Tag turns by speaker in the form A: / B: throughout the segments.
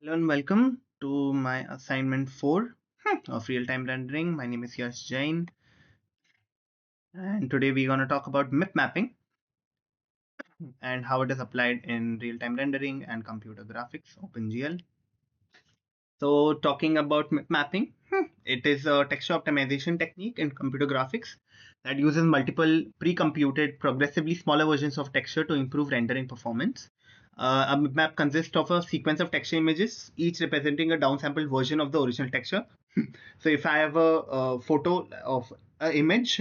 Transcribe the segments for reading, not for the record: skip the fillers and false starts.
A: Hello and welcome to my assignment 4 of real-time rendering. My name is Yash Jain, and today we're going to talk about MIP mapping and how it is applied in real-time rendering and computer graphics, OpenGL. So talking about MIP mapping, it is a texture optimization technique in computer graphics that uses multiple pre-computed progressively smaller versions of texture to improve rendering performance. A MIP map consists of a sequence of texture images, each representing a downsampled version of the original texture. So if I have a photo of an image,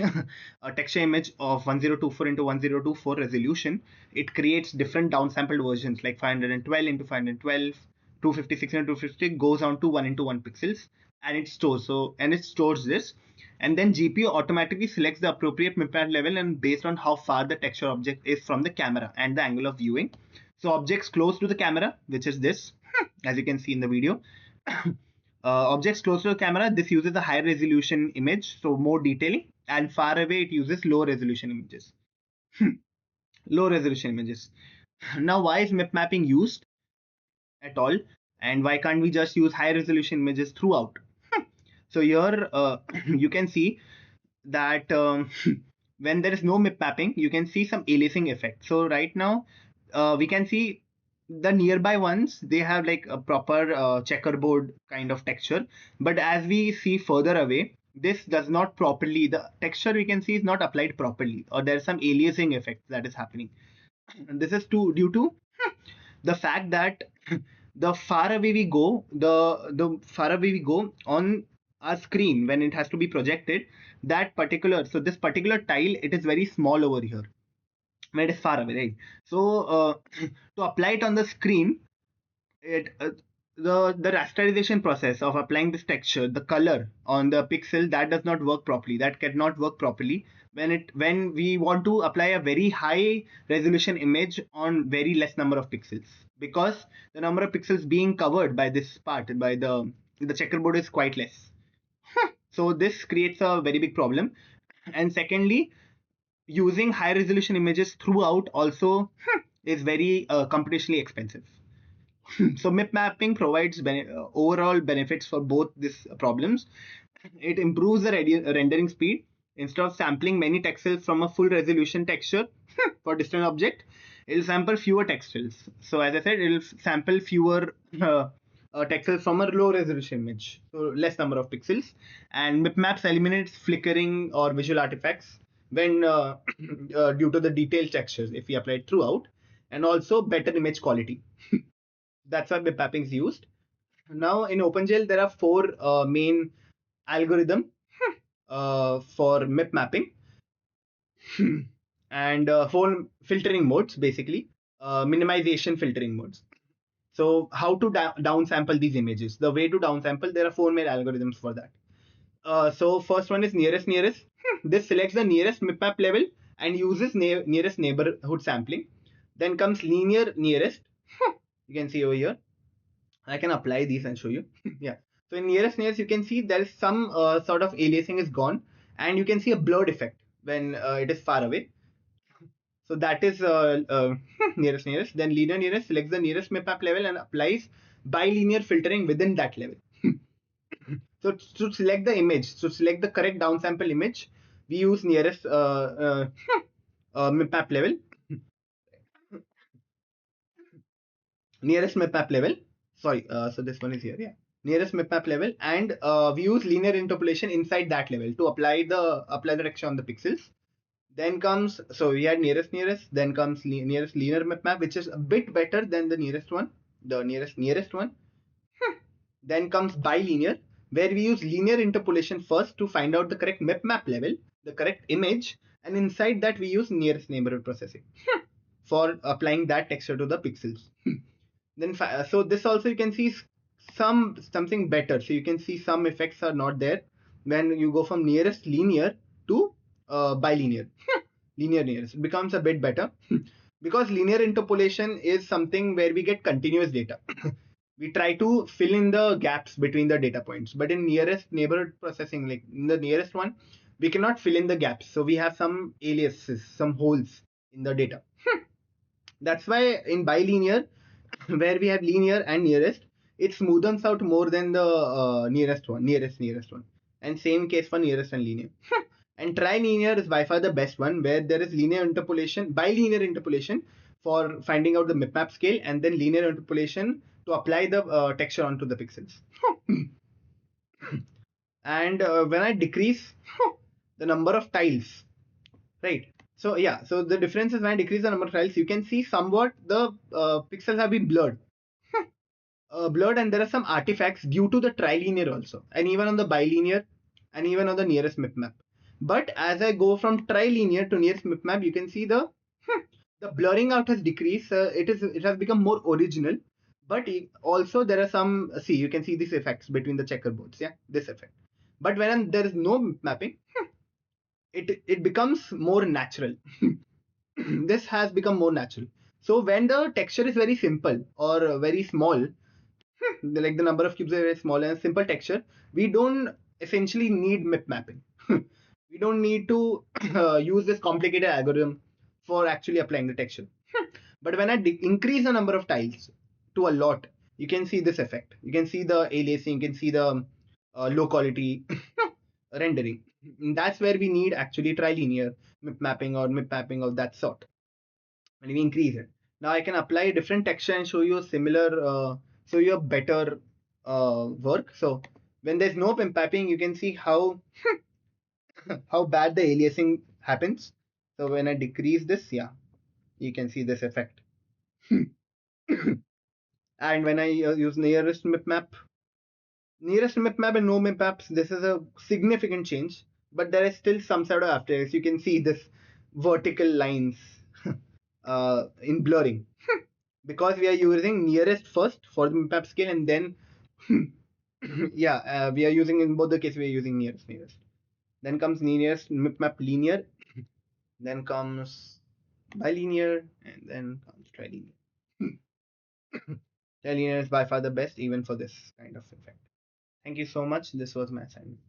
A: a texture image of 1024 into 1024 resolution, it creates different downsampled versions like 512 into 512, 256 into 250 goes on to 1 into 1 pixels, and it stores this, and then GPU automatically selects the appropriate MIPMAP level and based on how far the texture object is from the camera and the angle of viewing. So objects close to the camera, which is this, as you can see in the video. Objects close to the camera, this uses a high resolution image, so more detailing, and far away it uses low resolution images. Low resolution images. Now, why is MIP mapping used at all, and why can't we just use high resolution images throughout? So here you can see that when there is no MIP mapping, you can see some aliasing effect. So right now, we can see the nearby ones, they have like a proper checkerboard kind of texture. But as we see further away, this does not properly, the texture we can see is not applied properly, or there's some aliasing effect that is happening. And this is due to the fact that the far away we go, the far away we go on our screen when it has to be projected, that particular, so this particular tile, it is very small over here when it is far away, right? So to apply it on the screen, it the rasterization process of applying this texture, the color on the pixel, that does not work properly, that cannot work properly when we want to apply a very high resolution image on very less number of pixels, because the number of pixels being covered by this part, by the checkerboard, is quite less. So this creates a very big problem. And secondly, using high resolution images throughout also is very computationally expensive. So MIP mapping provides overall benefits for both these problems. It improves the rendering speed. Instead of sampling many texels from a full resolution texture for distant object, it will sample fewer texels. So as I said, it will sample fewer texels from a low resolution image, so less number of pixels. And MIP maps eliminates flickering or visual artifacts when due to the detailed textures if we apply it throughout, and also better image quality. That's why MIP mapping is used. Now in OpenGL, there are four main algorithm for MIP mapping and four filtering modes, basically minimization filtering modes. So how to downsample these images? The way to downsample, there are four main algorithms for that. So first one is nearest. This selects the nearest MIP map level and uses nearest neighborhood sampling. Then comes linear nearest. You can see over here. I can apply these and show you. Yeah. So in nearest, you can see there is some sort of aliasing is gone, and you can see a blurred effect when it is far away. So that is nearest. Then linear nearest selects the nearest map level and applies bilinear filtering within that level. So to select the image, to select the correct downsample image, we use nearest map level, nearest map level. Sorry, so this one is here. Yeah, nearest map level, and we use linear interpolation inside that level to apply the texture on the pixels. Then comes, so we had nearest, then comes nearest linear map, which is a bit better than the nearest one, the nearest one. Then comes bilinear, where we use linear interpolation first to find out the correct map level, the correct image, and inside that we use nearest neighborhood processing for applying that texture to the pixels. Then so this also you can see something better. So you can see some effects are not there when you go from nearest linear to bilinear. Linear nearest, it becomes a bit better because linear interpolation is something where we get continuous data. We try to fill in the gaps between the data points, but in nearest neighborhood processing, like in the nearest one, we cannot fill in the gaps, so we have some aliases, some holes in the data. That's why in bilinear, where we have linear and nearest, it smoothens out more than the nearest one. And same case for nearest and linear. And trilinear is by far the best one, where there is linear interpolation, bilinear interpolation for finding out the map scale, and then linear interpolation to apply the texture onto the pixels. And when I decrease the number of tiles, right? So yeah, so the difference is when I decrease the number of tiles, you can see somewhat the pixels have been blurred, and there are some artifacts due to the trilinear also, and even on the bilinear, and even on the nearest map. But as I go from trilinear to nearest map, you can see the blurring out has decreased. It has become more original. But also there are some, see, you can see these effects between the checkerboards. Yeah, this effect. But when there is no mapping, it becomes more natural. This has become more natural. So when the texture is very simple or very small, like the number of cubes are very small and simple texture, we don't essentially need mip mapping. We don't need to use this complicated algorithm for actually applying the texture. But when I increase the number of tiles to a lot, you can see this effect. You can see the aliasing, you can see the low quality rendering. That's where we need actually trilinear mip mapping or mip mapping of that sort. And we increase it. Now I can apply a different texture and show you a show you a better work. So when there's no pimp mapping, you can see how bad the aliasing happens. So when I decrease this, yeah, you can see this effect. And when I use nearest map map and no map maps, this is a significant change. But there is still some sort of after effects. You can see this vertical lines in blurring because we are using nearest first for the map scale, and then yeah, we are using in both the cases we are using nearest. Then comes nearest map linear, then comes bilinear, and then comes trilinear. Trilinear is by far the best even for this kind of effect. Thank you so much. This was my assignment.